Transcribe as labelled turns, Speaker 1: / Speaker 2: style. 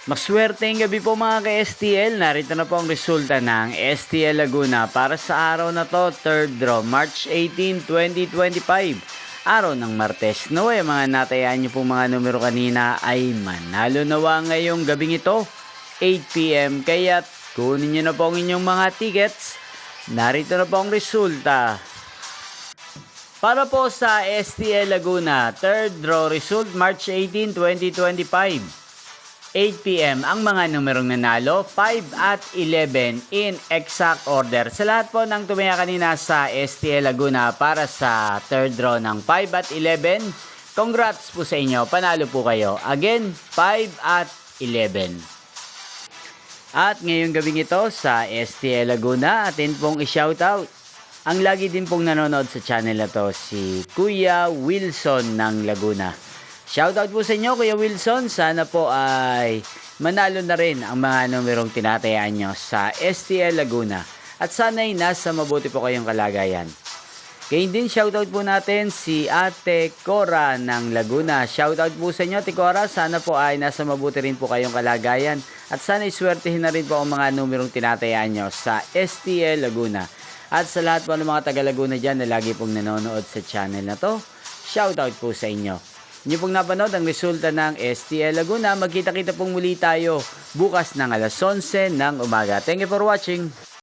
Speaker 1: Maswerteng gabi po mga ka-STL. Narito na po ang resulta ng STL Laguna para sa araw na to, third draw, March 18, 2025. Araw ng Martes. Naway mga natayaan nyo pong mga numero kanina ay manalo nawa ngayong gabing ito, 8 p.m. Kaya kunin nyo na po ang inyong mga tickets. Narito na po ang resulta. Para po sa STL Laguna, third draw result, March 18, 2025. 8 p.m. ang mga numerong nanalo, 5 at 11 in exact order. Sa lahat po ng tumaya kanina sa STL Laguna para sa third draw ng 5 at 11, congrats po sa inyo, panalo po kayo. Again, 5 at 11. At ngayong gabing ito sa STL Laguna, atin pong i-shoutout ang lagi din pong nanonood sa channel na to, si Kuya Wilson ng Laguna. Shoutout po sa inyo, Kuya Wilson. Sana po ay manalo na rin ang mga numerong tinatayaan nyo sa STL Laguna. At sana'y nasa mabuti po kayong kalagayan. Kaya din shoutout po natin si Ate Cora ng Laguna. Shoutout po sa inyo, Ate Cora. Sana po ay nasa mabuti rin po kayong kalagayan. At sana'y swertihin na rin po ang mga numerong tinatayaan nyo sa STL Laguna. At sa lahat po ng mga taga Laguna dyan na lagi pong nanonood sa channel na to, shoutout po sa inyo. Hindi pong napanood ang resulta ng STL Laguna. Magkita-kita pong muli tayo bukas ng alas 11 ng umaga. Thank you for watching.